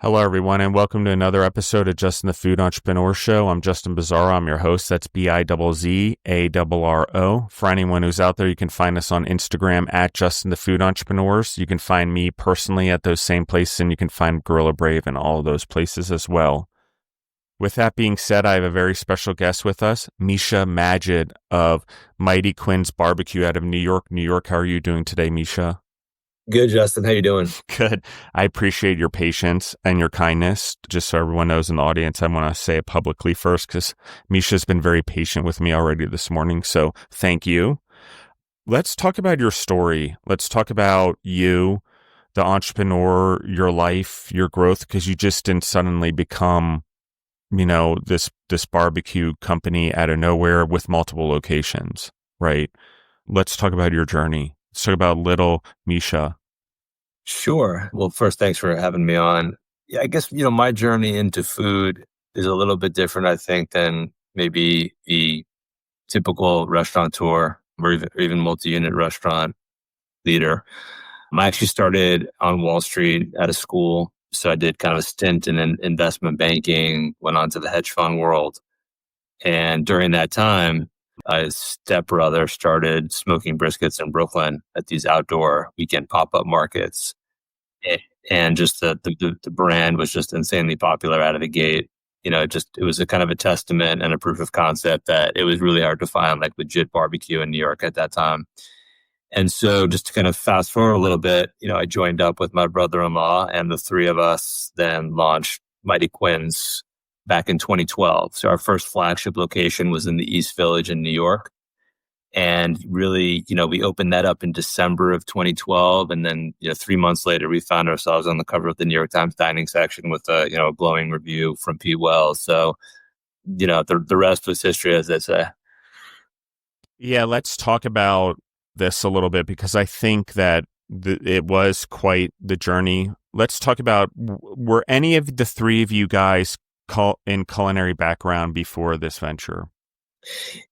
Hello, everyone, and welcome to another episode of Justin the Food Entrepreneur Show. I'm Justin Bizzarro. I'm your host. That's Bizzarro. For anyone who's out there, you can find us on Instagram at Justin the Food Entrepreneurs. You can find me personally at those same places, and you can find Gorilla Brave in all of those places as well. With that being said, I have a very special guest with us, Micha Magid of Mighty Quinn's Barbeque out of New York. New York, how are you doing today, Micha? Good, Justin. How you doing? Good. I appreciate your patience and your kindness. Just so everyone knows in the audience, I want to say it publicly first because Micha's been very patient with me already this morning. So thank you. Let's talk about your story. Let's talk about you, the entrepreneur, your life, your growth, because you just didn't suddenly become, this barbecue company out of nowhere with multiple locations, right? Let's talk about your journey. Let's talk about little Micha. Sure. Well, first, thanks for having me on. Yeah, I guess, my journey into food is a little bit different, I think, than maybe the typical restaurateur or even multi-unit restaurant leader. I actually started on Wall Street at a school. So I did kind of a stint in investment banking, went on to the hedge fund world. And during that time, my stepbrother started smoking briskets in Brooklyn at these outdoor weekend pop-up markets. And just the brand was just insanely popular out of the gate. It was a kind of a testament and a proof of concept that it was really hard to find like legit barbecue in New York at that time. And so just to kind of fast forward a little bit, I joined up with my brother-in-law, and the three of us then launched Mighty Quinn's back in 2012. So our first flagship location was in the East Village in New York. And really, we opened that up in December of 2012. And then, 3 months later, we found ourselves on the cover of the New York Times dining section with a glowing review from Pete Wells. So, the rest was history, as they say. Yeah, let's talk about this a little bit because I think that it was quite the journey. Let's talk about, were any of the three of you guys in culinary background before this venture?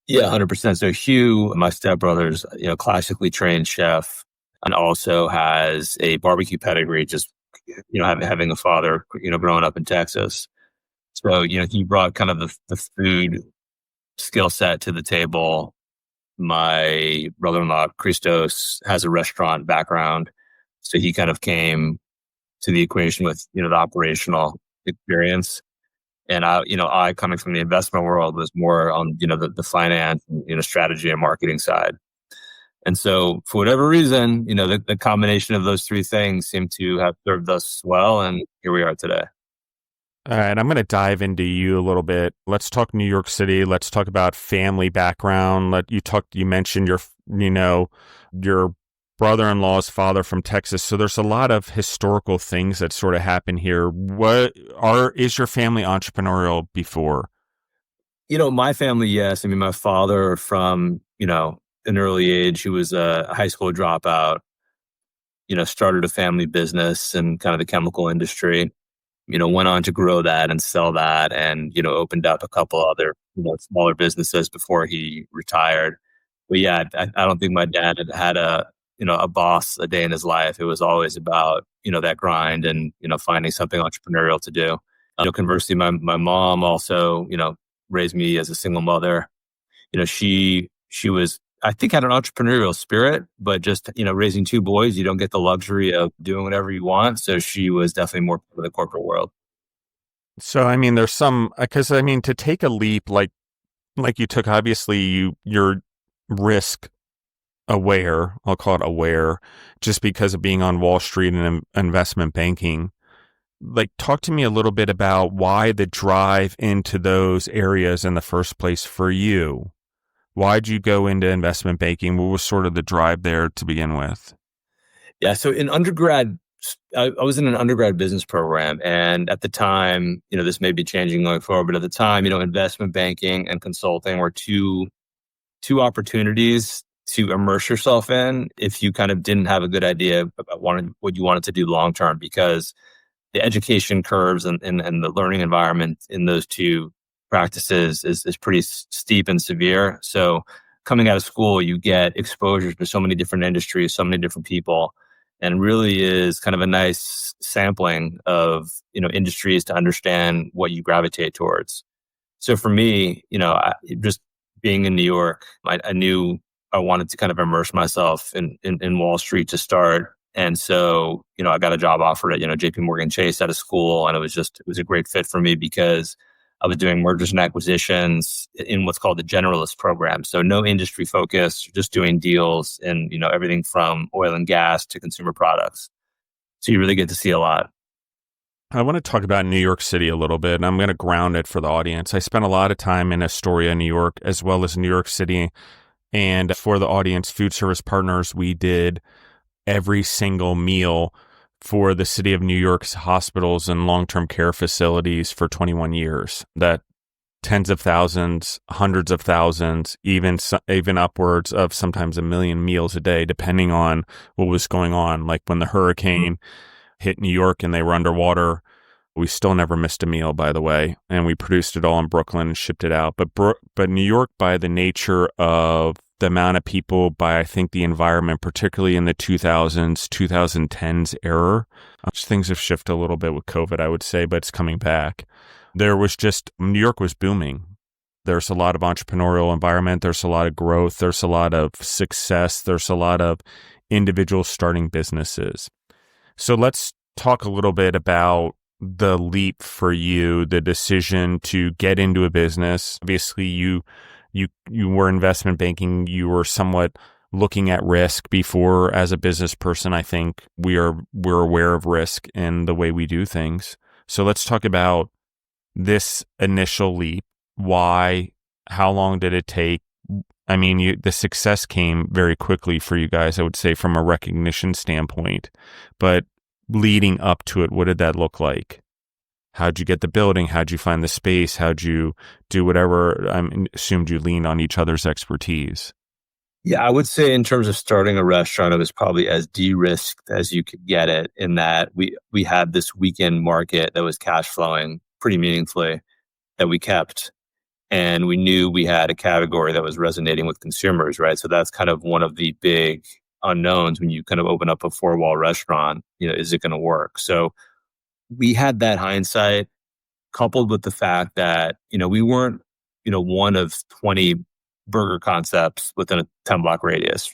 Yeah, 100%. So Hugh, my stepbrother's, classically trained chef, and also has a barbecue pedigree, just, having a father, growing up in Texas. So, he brought kind of the food skill set to the table. My brother-in-law, Christos, has a restaurant background. So he kind of came to the equation with, the operational experience. And I coming from the investment world was more on, the finance, strategy and marketing side. And so for whatever reason, the combination of those three things seem to have served us well. And here we are today. All right, I'm going to dive into you a little bit. Let's talk New York City. Let's talk about family background. You mentioned your brother-in-law's father from Texas. So there's a lot of historical things that sort of happen here. Is your family entrepreneurial before? My family, yes. I mean, my father from, an early age, he was a high school dropout, started a family business in kind of the chemical industry, went on to grow that and sell that and, opened up a couple other, smaller businesses before he retired. But yeah, I don't think my dad had a boss a day in his life. It was always about, that grind and, finding something entrepreneurial to do. Conversely, my mom also, raised me as a single mother. She was, I think, had an entrepreneurial spirit, but just, raising two boys, you don't get the luxury of doing whatever you want. So she was definitely more part of the corporate world. So, I mean, there's some, because I mean, to take a leap like you took, obviously you're risk aware, I'll call it aware, just because of being on Wall Street and investment banking. Like, talk to me a little bit about why the drive into those areas in the first place for you. Why'd you go into investment banking? What was sort of the drive there to begin with? Yeah, so in undergrad, I was in an undergrad business program. And at the time, this may be changing going forward, but at the time, investment banking and consulting were two opportunities to immerse yourself in if you kind of didn't have a good idea about what you wanted to do long term, because the education curves and the learning environment in those two practices is pretty steep and severe. So coming out of school, you get exposure to so many different industries, so many different people. and really is kind of a nice sampling of, industries to understand what you gravitate towards. So for me, just being in New York, I knew I wanted to kind of immerse myself in Wall Street to start. And so, I got a job offer at, JP Morgan Chase out of school. And it was a great fit for me because I was doing mergers and acquisitions in what's called the generalist program. So no industry focus, just doing deals and, everything from oil and gas to consumer products. So you really get to see a lot. I want to talk about New York City a little bit, and I'm going to ground it for the audience. I spent a lot of time in Astoria, New York, as well as New York City. And for the audience, Food Service Partners, we did every single meal for the city of New York's hospitals and long-term care facilities for 21 years. That tens of thousands, hundreds of thousands, even upwards of sometimes 1 million meals a day, depending on what was going on. Like when the hurricane hit New York and they were underwater, we still never missed a meal, by the way, and we produced it all in Brooklyn and shipped it out. But New York, by the nature of the amount of people, by I think the environment, particularly in the 2000s, 2010s era, things have shifted a little bit with COVID, I would say, but it's coming back. New York was booming. There's a lot of entrepreneurial environment. There's a lot of growth. There's a lot of success. There's a lot of individuals starting businesses. So let's talk a little bit about the leap for you, the decision to get into a business. Obviously, you were investment banking. You were somewhat looking at risk before. As a business person, I think we're aware of risk in the way we do things. So let's talk about this initial leap. Why? How long did it take? I mean, the success came very quickly for you guys, I would say, from a recognition standpoint. But leading up to it, what did that look like? How'd you get the building? How'd you find the space? How'd you do whatever? I assumed you leaned on each other's expertise. Yeah, I would say in terms of starting a restaurant, it was probably as de-risked as you could get it, in that we had this weekend market that was cash flowing pretty meaningfully that we kept. And we knew we had a category that was resonating with consumers, right? So that's kind of one of the big unknowns when you kind of open up a four-wall restaurant. Is it going to work? So we had that hindsight coupled with the fact that, we weren't, one of 20 burger concepts within a 10-block radius.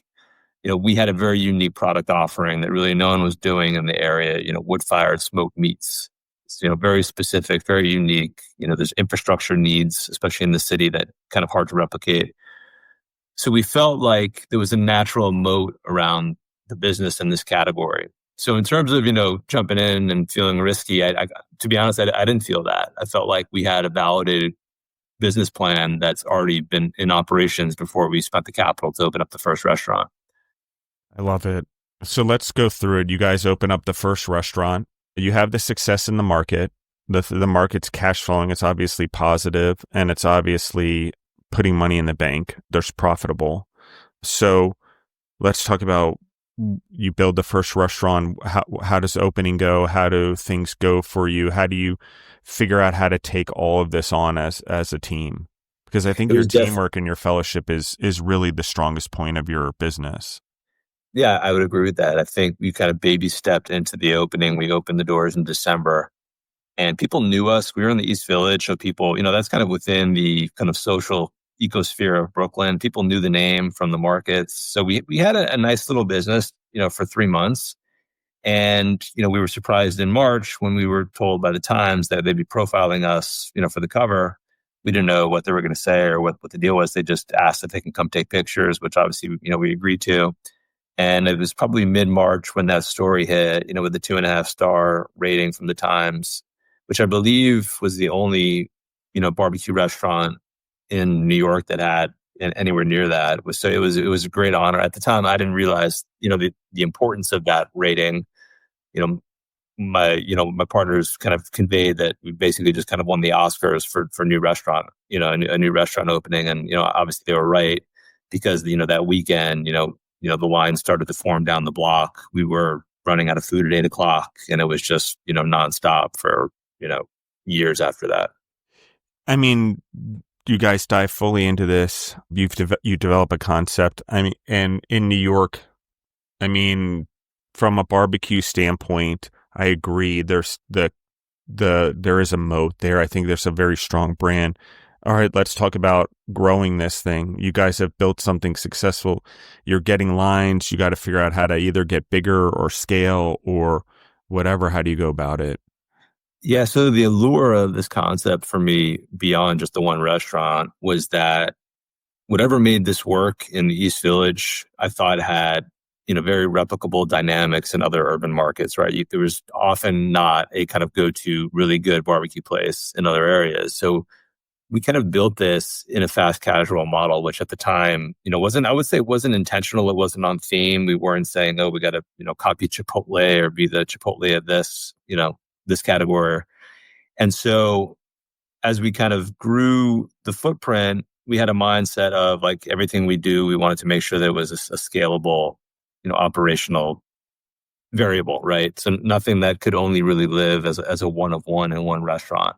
We had a very unique product offering that really no one was doing in the area, wood-fired smoked meats. It's, very specific, very unique. There's infrastructure needs, especially in the city, that kind of hard to replicate. So we felt like there was a natural moat around the business in this category. So in terms of, jumping in and feeling risky, I to be honest, I didn't feel that. I felt like we had a validated business plan that's already been in operations before we spent the capital to open up the first restaurant. I love it. So let's go through it. You guys open up the first restaurant. You have the success in the market. The market's cash flowing. It's obviously positive, and it's obviously putting money in the bank. There's profitable. So let's talk about, you build the first restaurant. How does opening go? How do things go for you? How do you figure out how to take all of this on as a team? Because I think your teamwork and your fellowship is really the strongest point of your business. Yeah, I would agree with that. I think we kind of baby stepped into the opening. We opened the doors in December, and people knew us. We were in the East Village, so people, that's kind of within the kind of social ecosphere of Brooklyn. People knew the name from the markets. So we had a nice little business, for 3 months. And, we were surprised in March when we were told by the Times that they'd be profiling us, for the cover. We didn't know what they were going to say or what the deal was. They just asked if they can come take pictures, which obviously, we agreed to. And it was probably mid-March when that story hit, with the 2.5-star rating from the Times, which I believe was the only, barbecue restaurant in New York that had anywhere near that. So it was a great honor. At the time, I didn't realize, the importance of that rating. My partners kind of conveyed that we basically just kind of won the Oscars for new restaurant, a new restaurant opening. And, obviously they were right, because, that weekend, the line started to form down the block. We were running out of food at 8:00, and it was just, nonstop for, years after that. I mean, you guys dive fully into this. You develop a concept. I mean, and in New York, I mean, from a barbecue standpoint, I agree. There is a moat there. I think there's a very strong brand. All right, let's talk about growing this thing. You guys have built something successful. You're getting lines. You got to figure out how to either get bigger or scale or whatever. How do you go about it? Yeah, so the allure of this concept for me, beyond just the one restaurant, was that whatever made this work in the East Village, I thought had, very replicable dynamics in other urban markets, right? There was often not a kind of go-to really good barbecue place in other areas. So we kind of built this in a fast casual model, which at the time, I would say it wasn't intentional. It wasn't on theme. We weren't saying, oh, we got to, copy Chipotle or be the Chipotle of this, this category. And so as we kind of grew the footprint, we had a mindset of like everything we do, we wanted to make sure that it was a scalable, operational variable, right? So nothing that could only really live as a one of one in one restaurant.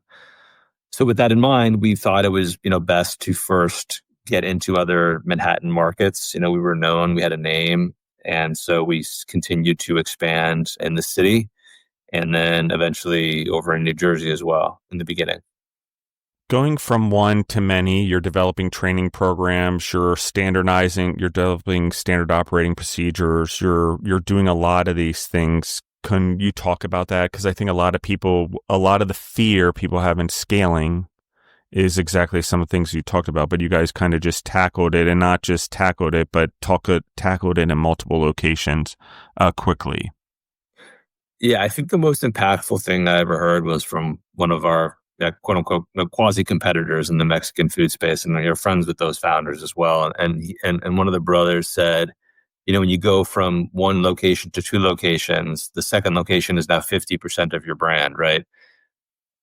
So with that in mind, we thought it was, best to first get into other Manhattan markets. We were known, we had a name. And so we continued to expand in the city and then eventually over in New Jersey as well in the beginning. Going from one to many, you're developing training programs, you're developing standard operating procedures, you're doing a lot of these things. Can you talk about that? Because I think a lot of the fear people have in scaling is exactly some of the things you talked about, but you guys kind of just tackled it, and not just tackled it, but tackled it in multiple locations quickly. Yeah, I think the most impactful thing I ever heard was from one of our quote unquote quasi competitors in the Mexican food space, and you're friends with those founders as well. And one of the brothers said, when you go from one location to two locations, the second location is now 50% of your brand, right?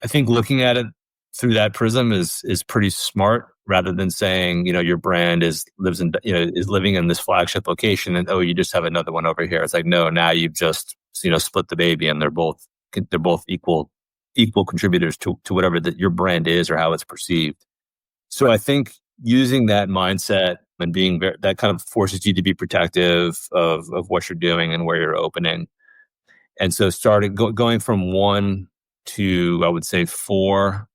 I think looking at it through that prism is pretty smart, rather than saying, your brand is living in this flagship location and, oh, you just have another one over here. It's like, no, now you've just, split the baby, and they're both equal contributors to whatever that your brand is or how it's perceived. So I think using that mindset and being that kind of forces you to be protective of what you're doing and where you're opening. And so going from one to, I would say, four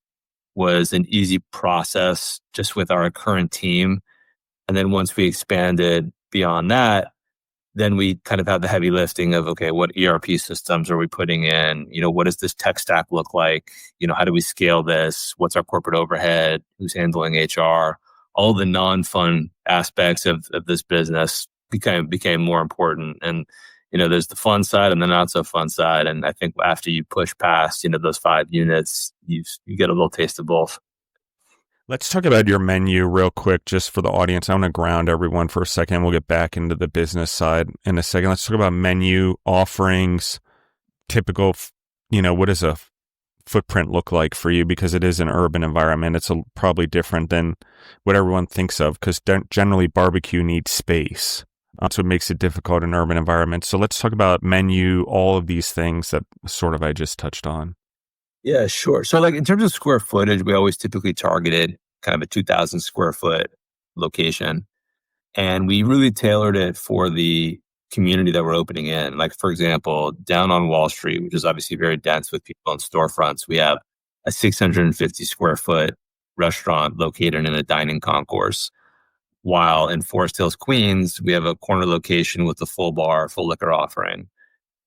was an easy process just with our current team. And then once we expanded beyond that, then we kind of have the heavy lifting of, okay, what ERP systems are we putting in? What does this tech stack look like? How do we scale this? What's our corporate overhead? Who's handling HR? All the non-fun aspects of this business became more important. And, there's the fun side and the not so fun side. And I think after you push past, those 5 units, you get a little taste of both. Let's talk about your menu real quick, just for the audience. I want to ground everyone for a second. We'll get back into the business side in a second. Let's talk about menu offerings, typical, what does a footprint look like for you? Because it is an urban environment. It's probably different than what everyone thinks of, because generally barbecue needs space. So it makes it difficult in urban environments. So let's talk about menu, all of these things that sort of I just touched on. Yeah, sure. So like in terms of square footage, we always typically targeted kind of a 2,000 square foot location. And we really tailored it for the community that we're opening in. Like, for example, down on Wall Street, which is obviously very dense with people in storefronts, we have a 650 square foot restaurant located in a dining concourse. While in Forest Hills, Queens, we have a corner location with a full bar, full liquor offering.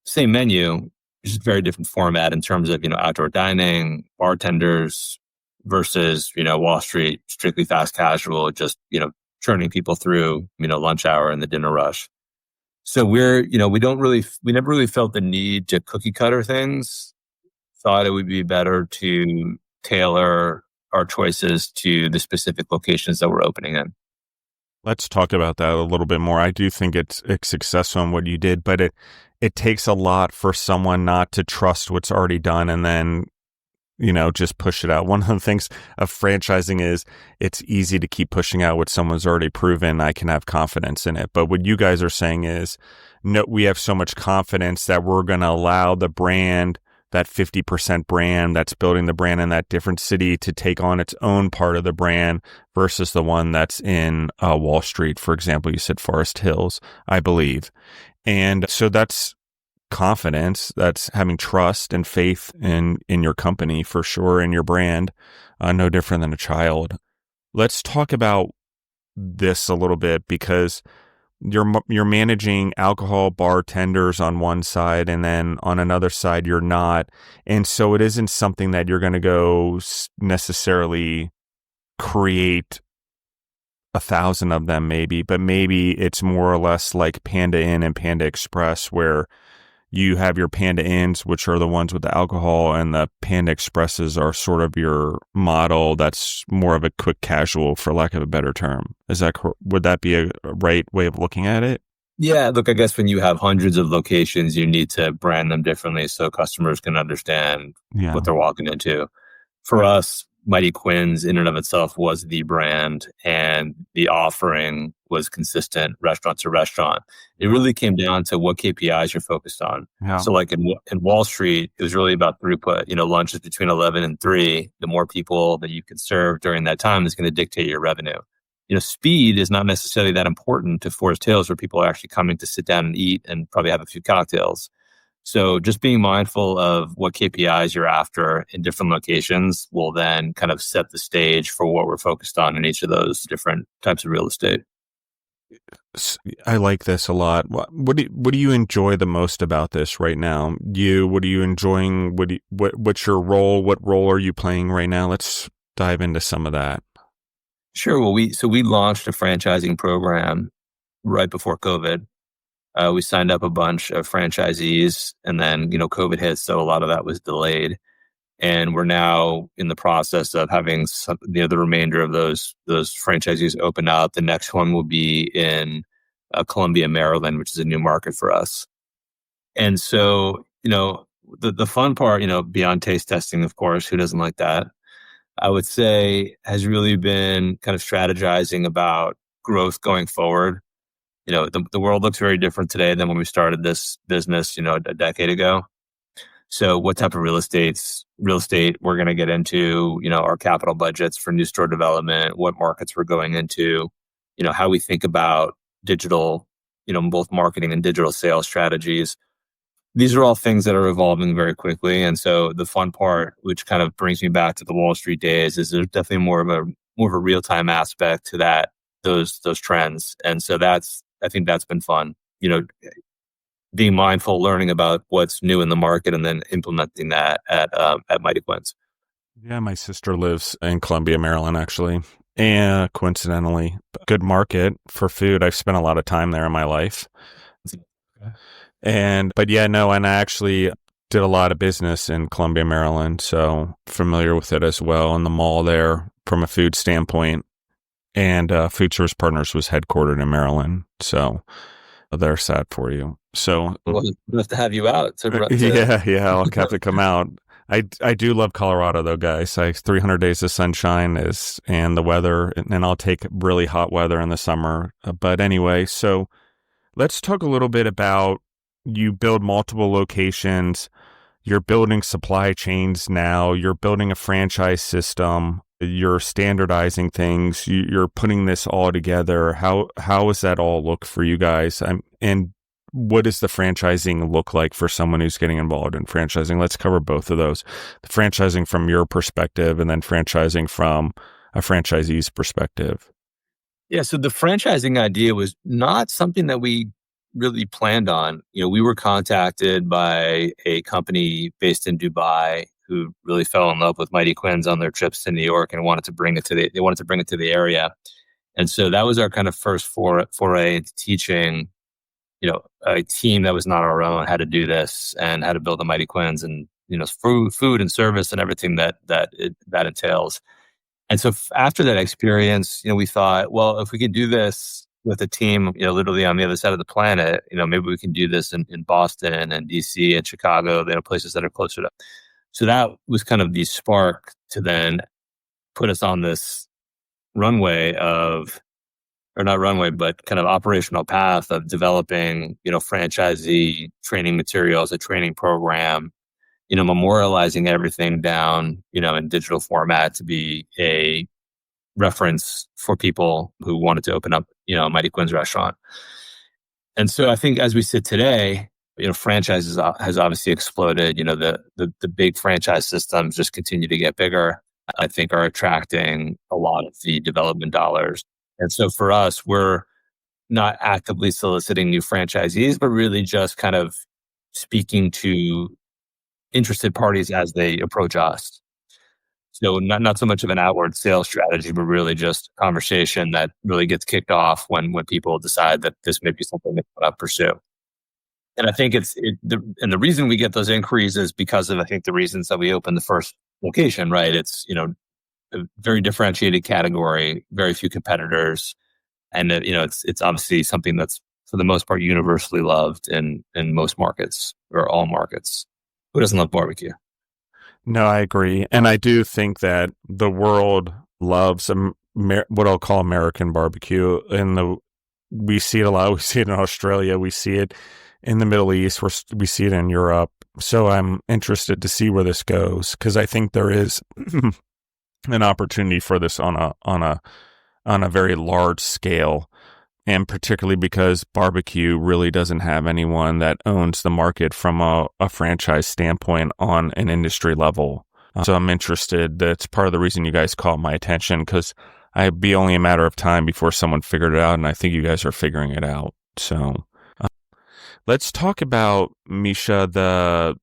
Same menu, just very different format in terms of, outdoor dining, bartenders versus, Wall Street, strictly fast casual, just, churning people through, lunch hour and the dinner rush. So we never really felt the need to cookie cutter things. Thought it would be better to tailor our choices to the specific locations that we're opening in. Let's talk about that a little bit more. I do think it's successful in what you did, but it takes a lot for someone not to trust what's already done and then, just push it out. One of the things of franchising is it's easy to keep pushing out what someone's already proven. I can have confidence in it. But what you guys are saying is, no, we have so much confidence that we're going to allow the brand, that 50% brand that's building the brand in that different city, to take on its own part of the brand versus the one that's in Wall Street. For example, you said Forest Hills, I believe. And so that's confidence. That's having trust and faith in your company for sure, in your brand. No different than a child. Let's talk about this a little bit, because you're managing alcohol bartenders on one side, and then on another side you're not, and so it isn't something that you're going to go necessarily create 1,000 of them, maybe, but maybe it's more or less like Panda Inn and Panda Express, where you have your Panda Inns, which are the ones with the alcohol, and the Panda Expresses are sort of your model that's more of a quick casual, for lack of a better term. Would that be a right way of looking at it? Yeah, look, I guess when you have hundreds of locations, you need to brand them differently so customers can understand Yeah. what they're walking into. For us, Mighty Quinn's in and of itself was the brand, and the offering was consistent restaurant to restaurant. It really came down to what KPIs you're focused on. Yeah. So like in Wall Street, it was really about throughput. Lunch is between 11 and 3. The more people that you can serve during that time is going to dictate your revenue. Speed is not necessarily that important to Forest Hills, where people are actually coming to sit down and eat and probably have a few cocktails. So just being mindful of what KPIs you're after in different locations will then kind of set the stage for what we're focused on in each of those different types of real estate. I like this a lot. What do you enjoy the most about this right now? What are you enjoying? What's your role? What role are you playing right now? Let's dive into some of that. Sure. Well, we launched a franchising program right before COVID. We signed up a bunch of franchisees, and then, COVID hit. So a lot of that was delayed. And we're now in the process of having the remainder of those franchisees open up. The next one will be in Columbia, Maryland, which is a new market for us. And so, the fun part, beyond taste testing, of course, who doesn't like that? I would say has really been kind of strategizing about growth going forward. The world looks very different today than when we started this business, a decade ago. So what type of real estate we're going to get into, our capital budgets for new store development, what markets we're going into, how we think about digital, both marketing and digital sales strategies. These are all things that are evolving very quickly. And so the fun part, which kind of brings me back to the Wall Street days, is there's definitely more of a real-time aspect to those trends. And so I think that's been fun, being mindful, learning about what's new in the market, and then implementing that at Mighty Quinn's. Yeah, my sister lives in Columbia, Maryland, actually. And coincidentally, good market for food. I've spent a lot of time there in my life. But I actually did a lot of business in Columbia, Maryland, so familiar with it as well. And the mall there from a food standpoint, and Food Service Partners was headquartered in Maryland, so they're sad for you. So we'll have to have you out. Yeah, I'll have to come out. I do love Colorado though, guys. 300 days of sunshine and the weather, and I'll take really hot weather in the summer. But anyway, so let's talk a little bit about, you build multiple locations, you're building supply chains now, you're building a franchise system, you're standardizing things, you're putting this all together. How does that all look for you guys? And what does the franchising look like for someone who's getting involved in franchising? Let's cover both of those. The franchising from your perspective, and then franchising from a franchisee's perspective. Yeah, so the franchising idea was not something that we really planned on. We were contacted by a company based in Dubai who really fell in love with Mighty Quinn's on their trips to New York and wanted to bring it to the area. And so that was our kind of first foray into teaching, a team that was not our own how to do this and how to build the Mighty Quinn's, and food and service and everything that entails. And so after that experience, we thought, well, if we could do this with a team, literally on the other side of the planet, maybe we can do this in Boston and DC and Chicago, places that are closer to. So that was kind of the spark to then put us on this runway but kind of operational path of developing, franchisee training materials, a training program, memorializing everything down, in digital format to be a reference for people who wanted to open up, a Mighty Quinn's restaurant. And so I think as we sit today, franchises has obviously exploded. The big franchise systems just continue to get bigger. I think are attracting a lot of the development dollars. And so for us, we're not actively soliciting new franchisees, but really just kind of speaking to interested parties as they approach us. So not so much of an outward sales strategy, but really just conversation that really gets kicked off when people decide that this may be something they want to pursue. And I think the reason we get those inquiries is because of, I think, the reasons that we opened the first location, right? It's, a very differentiated category, very few competitors. And, it's obviously something that's for the most part universally loved in most markets or all markets. Who doesn't love barbecue? No, I agree. And I do think that the world loves what I'll call American barbecue. We see it a lot. We see it in Australia. We see it in the Middle East. We see it in Europe. So I'm interested to see where this goes, because I think there is an opportunity for this on a very large scale. And particularly because barbecue really doesn't have anyone that owns the market from a franchise standpoint on an industry level. So I'm interested. That's part of the reason you guys caught my attention, because I'd be only a matter of time before someone figured it out. And I think you guys are figuring it out. So let's talk about, Micha,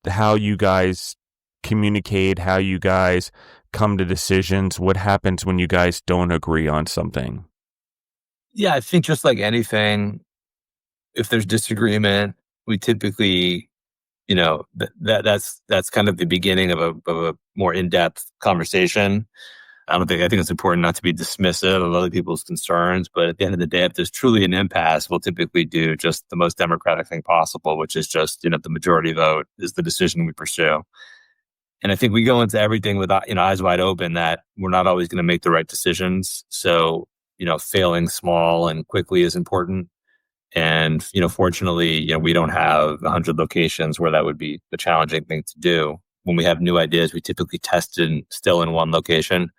how you guys communicate, how you guys come to decisions. What happens when you guys don't agree on something? Yeah, I think just like anything, if there's disagreement, we typically, that's kind of the beginning of a more in-depth conversation. I think it's important not to be dismissive of other people's concerns, but at the end of the day, if there's truly an impasse, we'll typically do just the most democratic thing possible, which is just, the majority vote is the decision we pursue. And I think we go into everything with, eyes wide open that we're not always going to make the right decisions. So, failing small and quickly is important. And, fortunately, we don't have 100 locations where that would be the challenging thing to do. When we have new ideas, we typically test it still in one location.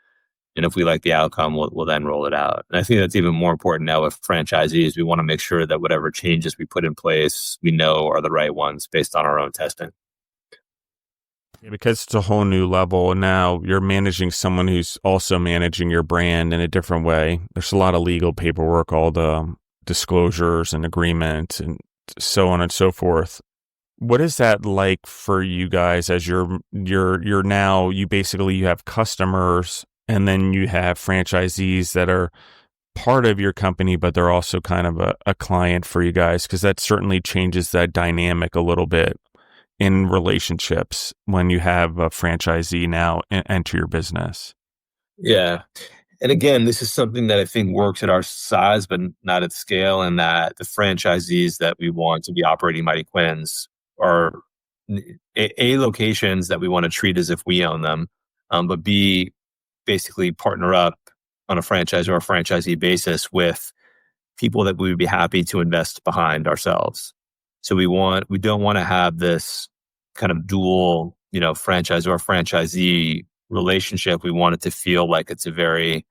And if we like the outcome, we'll then roll it out. And I think that's even more important now with franchisees. We want to make sure that whatever changes we put in place, we know are the right ones based on our own testing. Because it's a whole new level. And now you're managing someone who's also managing your brand in a different way. There's a lot of legal paperwork, all the disclosures and agreements and so on and so forth. What is that like for you guys as you're now, you have customers and then you have franchisees that are part of your company, but they're also kind of a client for you guys? Because that certainly changes that dynamic a little bit in relationships when you have a franchisee now enter your business. Yeah. And again, this is something that I think works at our size, but not at scale, and that the franchisees that we want to be operating Mighty Quinns are A, locations that we want to treat as if we own them, but B, basically partner up on a franchise or a franchisee basis with people that we would be happy to invest behind ourselves. So we don't want to have this kind of dual, franchise or franchisee relationship. We want it to feel like it's a very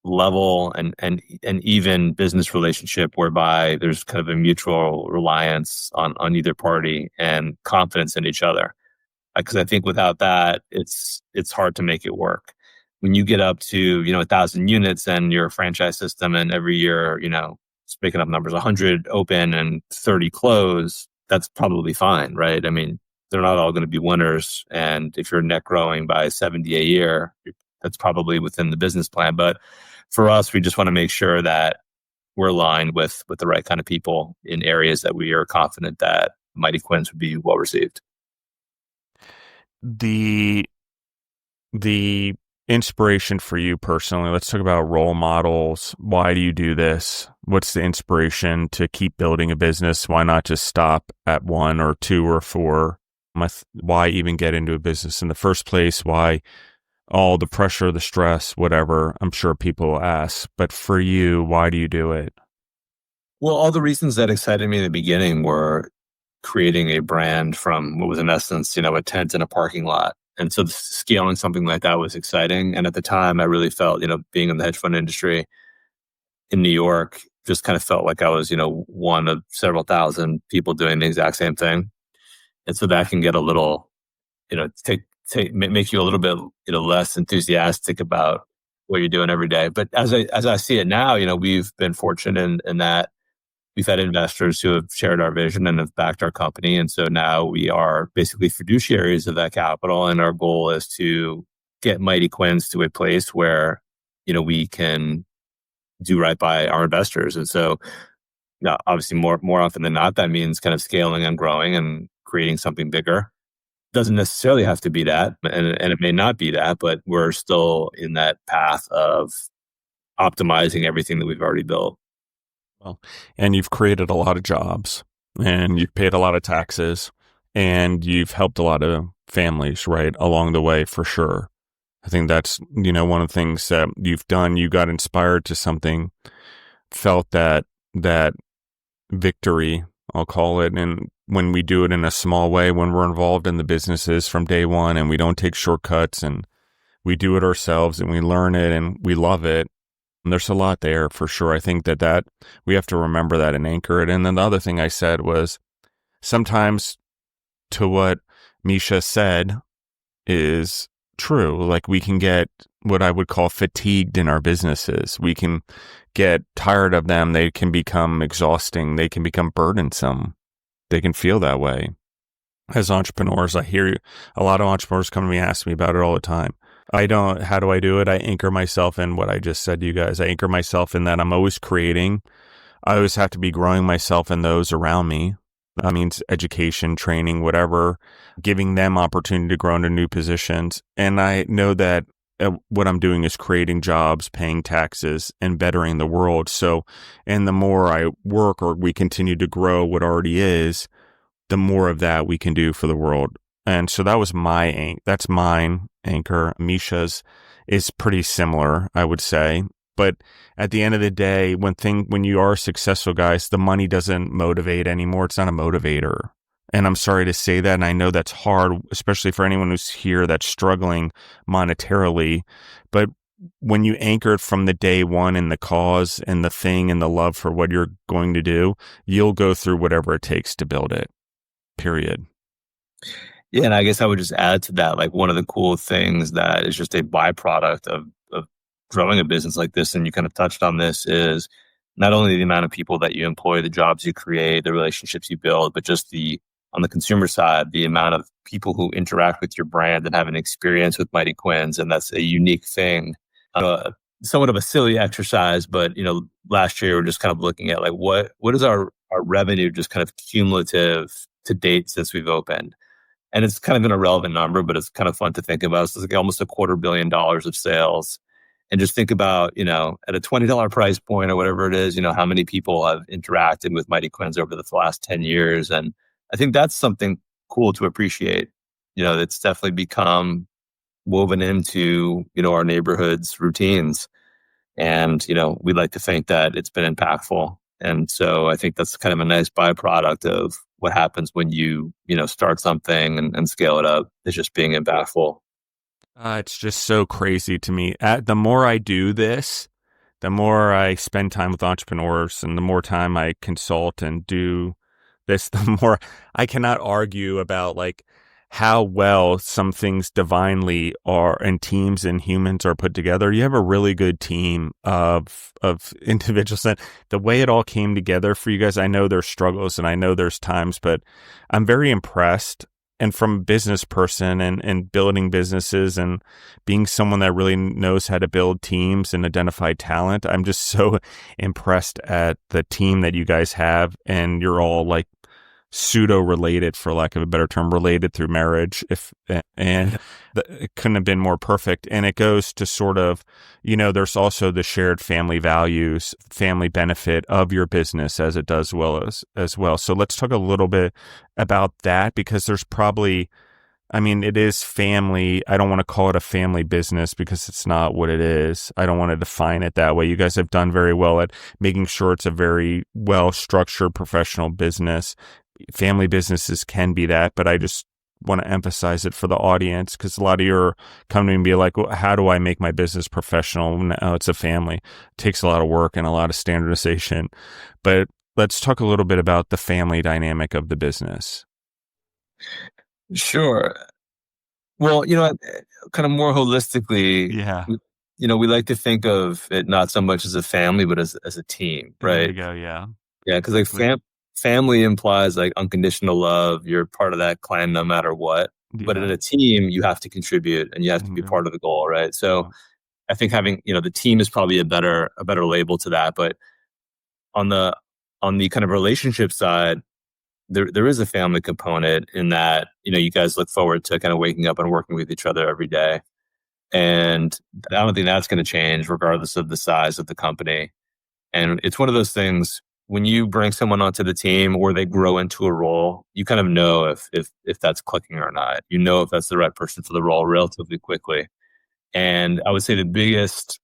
level and even business relationship whereby there's kind of a mutual reliance on either party and confidence in each other. Because I think without that, it's hard to make it work. When you get up to 1,000 units and your franchise system, and every year, it's making up numbers, 100 open and 30 close, that's probably fine, right? I mean, they're not all going to be winners. And if you're net growing by 70 a year, that's probably within the business plan. But for us, we just want to make sure that we're aligned with the right kind of people in areas that we are confident that Mighty Quinns would be well received. The inspiration for you personally, let's talk about role models. Why do you do this? What's the inspiration to keep building a business? Why not just stop at 1 or 2 or 4? Why even get into a business in the first place? Why all the pressure, the stress, whatever? I'm sure people will ask, but for you, why do you do it? Well, all the reasons that excited me in the beginning were creating a brand from what was in essence, a tent in a parking lot. And so scaling something like that was exciting. And at the time, I really felt, being in the hedge fund industry in New York, just kind of felt like I was, one of several thousand people doing the exact same thing. And so that can get a little, make you a little bit, less enthusiastic about what you're doing every day. But as I see it now, we've been fortunate in that we've had investors who have shared our vision and have backed our company. And so now we are basically fiduciaries of that capital. And our goal is to get Mighty Quins to a place where, we can do right by our investors. And so obviously more often than not, that means kind of scaling and growing and creating something bigger. Doesn't necessarily have to be that, and it may not be that, but we're still in that path of optimizing everything that we've already built. Well, and you've created a lot of jobs, and you've paid a lot of taxes, and you've helped a lot of families, right, along the way, for sure. I think that's, one of the things that you've done. You got inspired to something, felt that victory, I'll call it. And when we do it in a small way, when we're involved in the businesses from day one and we don't take shortcuts and we do it ourselves and we learn it and we love it, and there's a lot there for sure. I think that we have to remember that and anchor it. And then the other thing I said was sometimes to what Micha said is true. Like we can get what I would call fatigued in our businesses. We can get tired of them. They can become exhausting. They can become burdensome. They can feel that way. As entrepreneurs, I hear a lot of entrepreneurs come to me, ask me about it all the time. How do I do it? I anchor myself in what I just said to you guys. I anchor myself in that I'm always creating. I always have to be growing myself and those around me. That means education, training, whatever, giving them opportunity to grow into new positions. And I know that what I'm doing is creating jobs, paying taxes, and bettering the world. So, and the more I work or we continue to grow what already is, the more of that we can do for the world. And so that was that's mine anchor. Misha's is pretty similar, I would say. But at the end of the day, when you are successful, guys, the money doesn't motivate anymore. It's not a motivator. And I'm sorry to say that. And I know that's hard, especially for anyone who's here that's struggling monetarily. But when you anchored from the day one in the cause and the thing and the love for what you're going to do, you'll go through whatever it takes to build it, period. Yeah. And I guess I would just add to that, like one of the cool things that is just a byproduct of growing a business like this, and you kind of touched on this, is not only the amount of people that you employ, the jobs you create, the relationships you build, but just on the consumer side, the amount of people who interact with your brand and have an experience with Mighty Quins. And that's a unique thing. Somewhat of a silly exercise, but last year we're just kind of looking at like what is our revenue just kind of cumulative to date since we've opened. And it's kind of an irrelevant number, but it's kind of fun to think about. It's like almost $250 million of sales. And just think about, at a $20 price point or whatever it is, how many people have interacted with Mighty Quins over the last 10 years. And I think that's something cool to appreciate. It's definitely become woven into, our neighborhood's routines. And, we'd like to think that it's been impactful. And so I think that's kind of a nice byproduct of what happens when you, start something and scale it up. It's just being impactful. It's just so crazy to me. The more I do this, the more I spend time with entrepreneurs and the more time I consult and do this, the more I cannot argue about like how well some things divinely are and teams and humans are put together. You have a really good team of individuals that the way it all came together for you guys. I know there's struggles and I know there's times, but I'm very impressed. And from a business person and building businesses and being someone that really knows how to build teams and identify talent, I'm just so impressed at the team that you guys have. And you're all like pseudo related, for lack of a better term, related through marriage. It couldn't have been more perfect. And it goes to sort of, there's also the shared family values, family benefit of your business as it does as well. So let's talk a little bit about that, because there's probably, it is family. I don't want to call it a family business because it's not what it is. I don't want to define it that way. You guys have done very well at making sure it's a very well structured professional business. Family businesses can be that, but I just want to emphasize it for the audience because a lot of you come to me and be like, well, how do I make my business professional? No, it's a family. It takes a lot of work and a lot of standardization. But let's talk a little bit about the family dynamic of the business. Sure. Well, kind of more holistically, Yeah. we like to think of it not so much as a family, but as a team, There you right? go. Yeah. Yeah, because like family implies like unconditional love. You're part of that clan no matter what. But in Yeah. a team, you have to contribute and you have to be part of the goal, right? So I think having the team is probably a better label to that. But on the kind of relationship side, there is a family component in that you guys look forward to kind of waking up and working with each other every day, and I don't think that's going to change regardless of the size of the company. And it's one of those things when you bring someone onto the team or they grow into a role, you kind of know if that's clicking or not. You know if that's the right person for the role relatively quickly. And I would say the biggest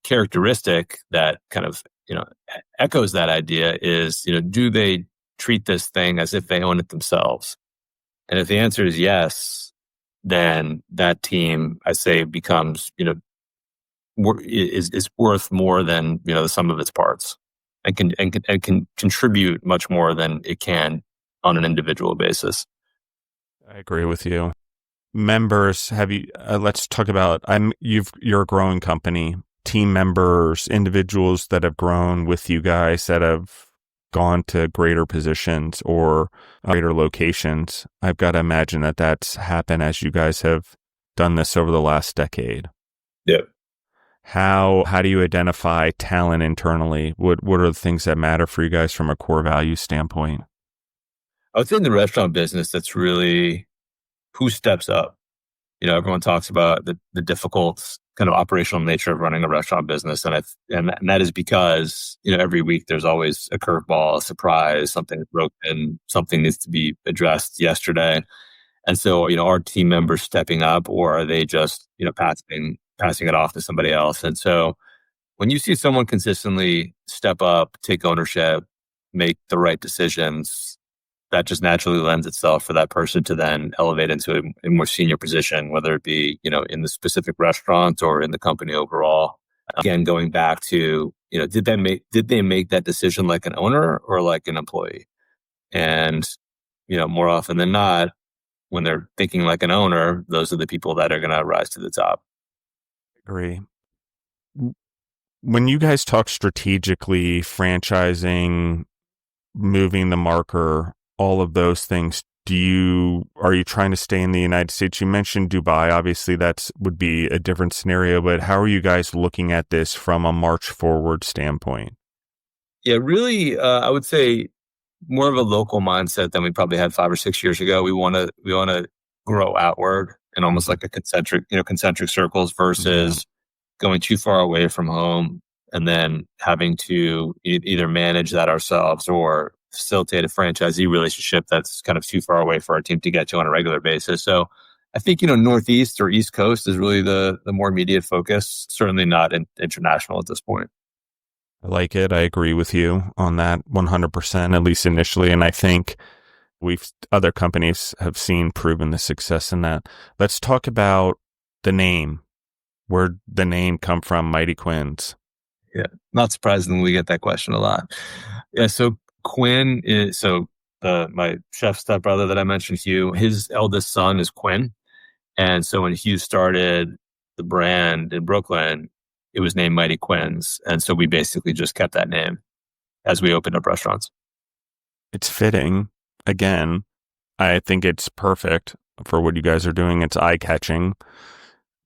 characteristic that kind of echoes that idea is do they treat this thing as if they own it themselves? And if the answer is yes, then that team, I say, becomes is worth more than the sum of its parts, and can contribute much more than it can on an individual basis. I agree with you. Members, have you? Let's talk about. You're a growing company. Team members, individuals that have grown with you guys that have gone to greater positions or greater locations. I've got to imagine that that's happened as you guys have done this over the last decade. Yeah. How do you identify talent internally? What are the things that matter for you guys from a core value standpoint? I would say in the restaurant business, that's really who steps up. Everyone talks about the difficult kind of operational nature of running a restaurant business, and that is because every week there's always a curveball, a surprise, something broken, something needs to be addressed yesterday, and so our team members stepping up, or are they just passing it off to somebody else? And so when you see someone consistently step up, take ownership, make the right decisions, that just naturally lends itself for that person to then elevate into a more senior position, whether it be, in the specific restaurant or in the company overall. Again, going back to, did they make that decision like an owner or like an employee? And, more often than not, when they're thinking like an owner, those are the people that are going to rise to the top. Agree. When you guys talk strategically, franchising, moving the marker, all of those things, are you trying to stay in the United States? You mentioned Dubai. Obviously, would be a different scenario, but how are you guys looking at this from a march forward standpoint? Yeah, really, I would say more of a local mindset than we probably had 5 or 6 years ago. We want to grow outward in almost like a concentric circles versus going too far away from home and then having to either manage that ourselves or facilitate a franchisee relationship that's kind of too far away for our team to get to on a regular basis. So I think, Northeast or East Coast is really the more immediate focus, certainly not international at this point. I like it. I agree with you on that 100%, at least initially. And I think other companies have proven the success in that. Let's talk about the name. Where'd the name come from, Mighty Quinns? Yeah, not surprisingly, we get that question a lot. Yeah, so Quinn is my chef stepbrother that I mentioned, Hugh. His eldest son is Quinn, and so when Hugh started the brand in Brooklyn, it was named Mighty Quinns, and so we basically just kept that name as we opened up restaurants. It's fitting. Again, I think it's perfect for what you guys are doing. It's eye-catching.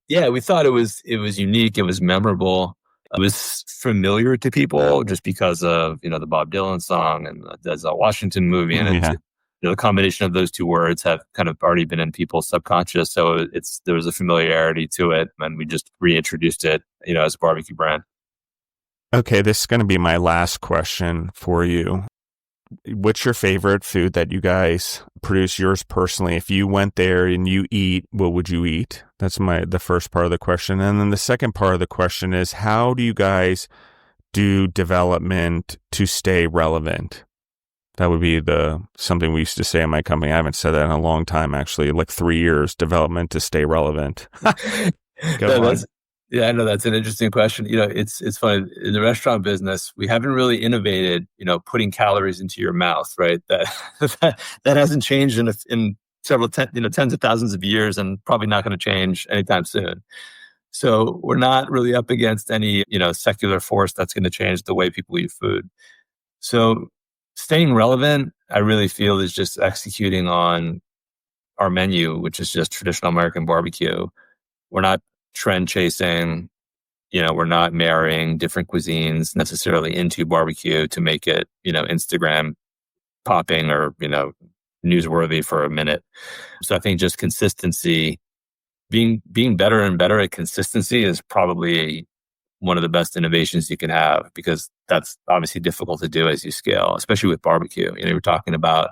Yeah, we thought it was unique. It was memorable. It was familiar to people just because of the Bob Dylan song and the Denzel Washington movie, and the combination of those two words have kind of already been in people's subconscious. So there was a familiarity to it, and we just reintroduced it, as a barbecue brand. Okay, this is going to be my last question for you. What's your favorite food that you guys produce, yours personally? If you went there and you eat, what would you eat? That's the first part of the question. And then the second part of the question is, how do you guys do development to stay relevant? That would be something we used to say in my company. I haven't said that in a long time, actually, like 3 years, development to stay relevant. Go on. Yeah, I know that's an interesting question. It's funny in the restaurant business, we haven't really innovated, putting calories into your mouth, right? That hasn't changed in tens of thousands of years, and probably not going to change anytime soon. So we're not really up against any, secular force that's going to change the way people eat food. So staying relevant, I really feel, is just executing on our menu, which is just traditional American barbecue. We're not trend chasing, we're not marrying different cuisines necessarily into barbecue to make it, Instagram popping or, newsworthy for a minute. So I think just consistency, being better and better at consistency is probably one of the best innovations you can have, because that's obviously difficult to do as you scale, especially with barbecue. You're talking about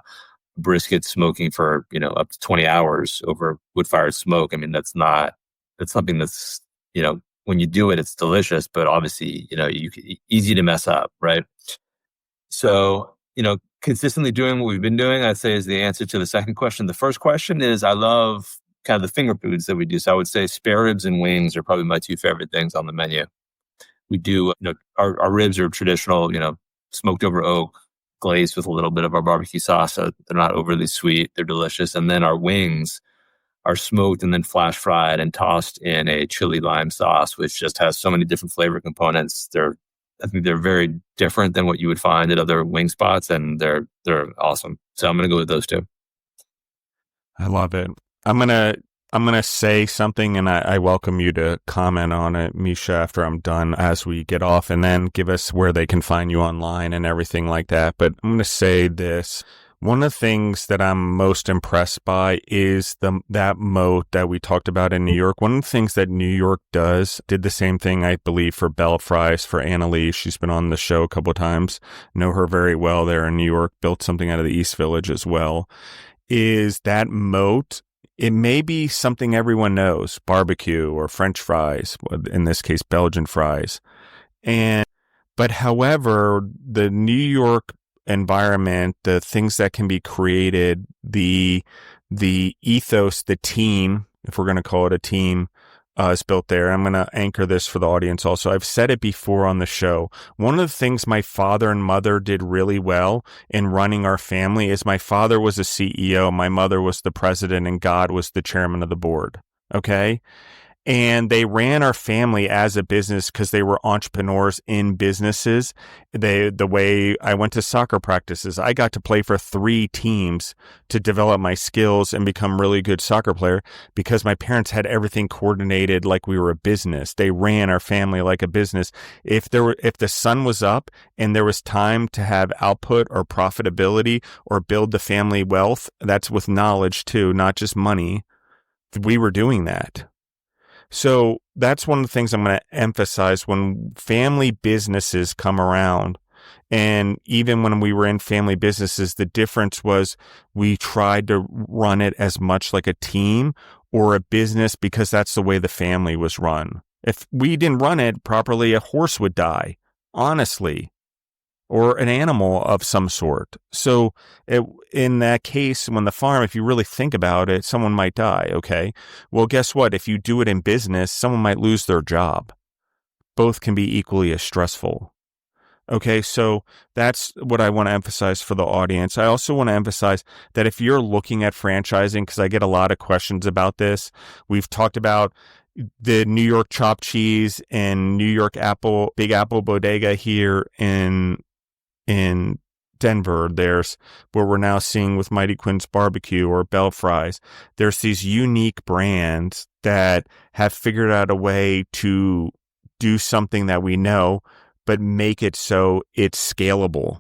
brisket smoking for, up to 20 hours over wood-fired smoke. I mean, that's something that's, when you do it, it's delicious, but obviously, easy to mess up, right? So, consistently doing what we've been doing, I'd say, is the answer to the second question. The first question is, I love kind of the finger foods that we do. So I would say spare ribs and wings are probably my two favorite things on the menu. We do, our ribs are traditional, smoked over oak, glazed with a little bit of our barbecue sauce. So they're not overly sweet. They're delicious. And then our wings are smoked and then flash fried and tossed in a chili lime sauce, which just has so many different flavor components. I think they're very different than what you would find at other wing spots, and they're awesome. So I'm going to go with those two. I love it. I'm gonna say something, and I welcome you to comment on it, Micha, after I'm done, as we get off, and then give us where they can find you online and everything like that. But I'm gonna say this. One of the things that I'm most impressed by is that moat that we talked about in New York. One of the things that New York did the same thing, I believe, for Bell Fries, for Annalise. She's been on the show a couple of times. Know her very well there in New York. Built something out of the East Village as well. Is that moat? It may be something everyone knows, barbecue or French fries, in this case, Belgian fries. But however, the New York environment, the things that can be created, the ethos, the team, if we're going to call it a team, is built there. I'm going to anchor this for the audience also. I've said it before on the show. One of the things my father and mother did really well in running our family is my father was a CEO, my mother was the president, and God was the chairman of the board. Okay? And they ran our family as a business because they were entrepreneurs in businesses. The way I went to soccer practices, I got to play for 3 teams to develop my skills and become really good soccer player because my parents had everything coordinated like we were a business. They ran our family like a business. If the sun was up and there was time to have output or profitability or build the family wealth, that's with knowledge too, not just money. We were doing that. So that's one of the things I'm going to emphasize when family businesses come around. And even when we were in family businesses, the difference was we tried to run it as much like a team or a business because that's the way the family was run. If we didn't run it properly, a horse would die, honestly, or an animal of some sort. So in that case, when the farm, if you really think about it, someone might die, okay? Well, guess what? If you do it in business, someone might lose their job. Both can be equally as stressful. Okay, so that's what I want to emphasize for the audience. I also want to emphasize that if you're looking at franchising, because I get a lot of questions about this, we've talked about the New York chopped cheese and New York Big Apple Bodega here in Denver. There's what we're now seeing with Mighty Quinn's Barbecue or Bell Fries. There's these unique brands that have figured out a way to do something that we know, but make it so it's scalable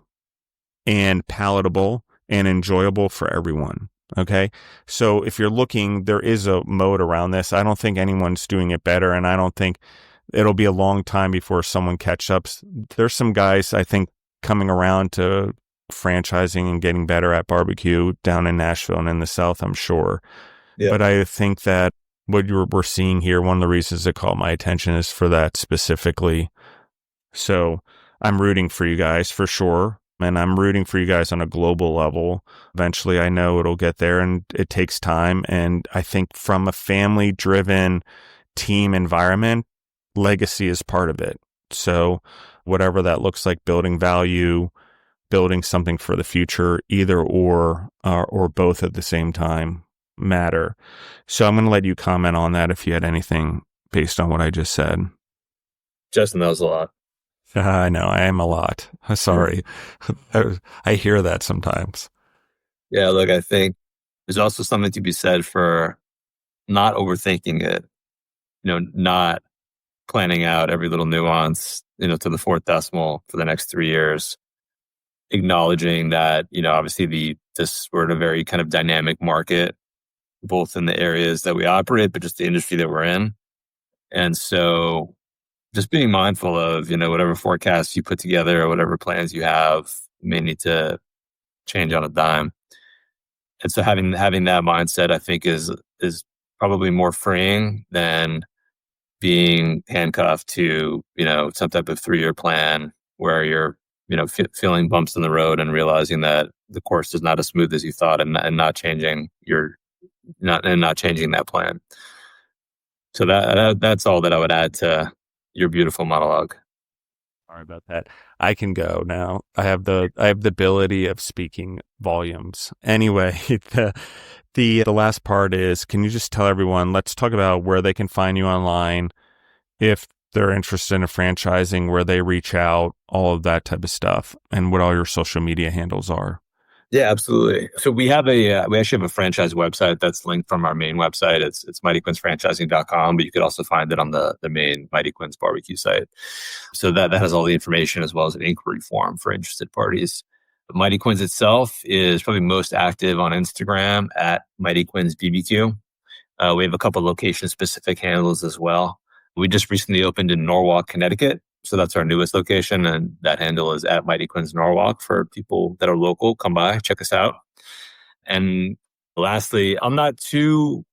and palatable and enjoyable for everyone. Okay. So if you're looking, there is a mode around this. I don't think anyone's doing it better. And I don't think it'll be a long time before someone catches up. There's some guys, I think, coming around to franchising and getting better at barbecue down in Nashville and in the South, I'm sure. Yeah. But I think that what we're seeing here, one of the reasons that caught my attention is for that specifically. So I'm rooting for you guys for sure. And I'm rooting for you guys on a global level. Eventually, I know it'll get there, and it takes time. And I think from a family-driven team environment, legacy is part of it. So whatever that looks like, building value, building something for the future, either or both at the same time matter. So I'm going to let you comment on that if you had anything based on what I just said. Justin, that was a lot. I know, I am a lot. Sorry. I hear that sometimes. Yeah, look, I think there's also something to be said for not overthinking it, not planning out every little nuance, to the fourth decimal for the next 3 years, acknowledging that, obviously we're in a very kind of dynamic market, both in the areas that we operate, but just the industry that we're in. And so just being mindful of, whatever forecasts you put together or whatever plans you have may need to change on a dime. And so having that mindset, I think is probably more freeing than being handcuffed to, some type of 3-year plan where you're, feeling bumps in the road and realizing that the course is not as smooth as you thought, and not changing not changing that plan. So that's all that I would add to your beautiful monologue. Sorry about that. I can go now. I have the ability of speaking volumes. Anyway, the last part is, can you just tell everyone, let's talk about where they can find you online, if they're interested in franchising, where they reach out, all of that type of stuff, and what all your social media handles are. Yeah, absolutely. So we actually have a franchise website that's linked from our main website. It's mightyquinsfranchising.com, but you could also find it on the main Mighty Quinn's Barbecue site. So that has all the information, as well as an inquiry form for interested parties. Mighty Quinn's itself is probably most active on Instagram at Mighty Quinn's BBQ. We have a couple location-specific handles as well. We just recently opened in Norwalk, Connecticut. So that's our newest location, and that handle is at Mighty Quinn's Norwalk. For people that are local, come by, check us out. And lastly, I'm not too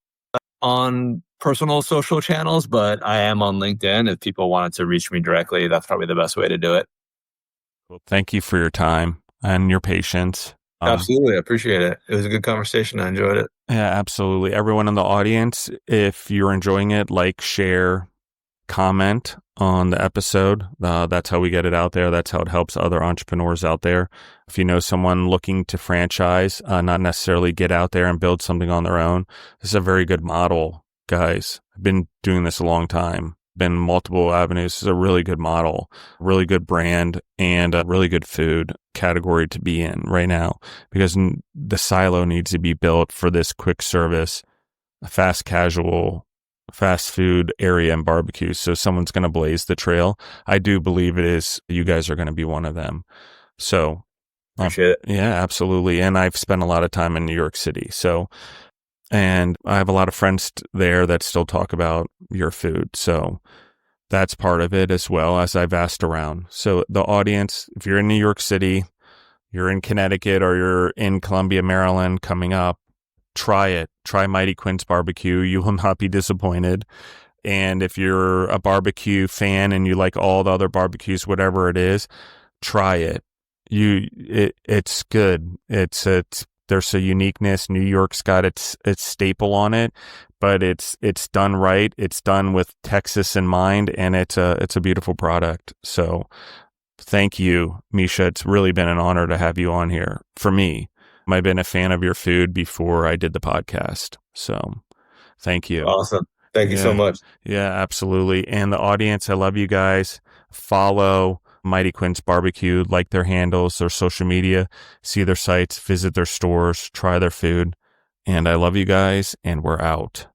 on personal social channels, but I am on LinkedIn. If people wanted to reach me directly, that's probably the best way to do it. Well, thank you for your time and your patience. Absolutely. I appreciate it. It was a good conversation. I enjoyed it. Yeah, absolutely. Everyone in the audience, if you're enjoying it, like, share, comment on the episode. That's how we get it out there. That's how it helps other entrepreneurs out there. If you know someone looking to franchise, not necessarily get out there and build something on their own, this is a very good model, guys. I've been doing this a long time, been multiple avenues. This is a really good model, really good brand, and a really good food category to be in right now, because the silo needs to be built for this quick service, fast casual, fast food area and barbecues. So someone's going to blaze the trail. I do believe it is. You guys are going to be one of them. So appreciate it. Yeah, absolutely. And I've spent a lot of time in New York City. And I have a lot of friends there that still talk about your food. So that's part of it, as well as I've asked around. So the audience, if you're in New York City, you're in Connecticut, or you're in Columbia, Maryland coming up, try it. Try Mighty Quinn's Barbecue. You will not be disappointed. And if you're a barbecue fan and you like all the other barbecues, whatever it is, try it. It's good. There's a uniqueness. New York's got its staple on it, but it's done right. It's done with Texas in mind, and it's a beautiful product. So thank you, Micha. It's really been an honor to have you on here for me. I've been a fan of your food before I did the podcast. So thank you. Awesome. Thank you so much. Yeah, absolutely. And the audience, I love you guys. Follow Mighty Quinn's Barbecue, like their handles, their social media, see their sites, visit their stores, try their food. And I love you guys, and we're out.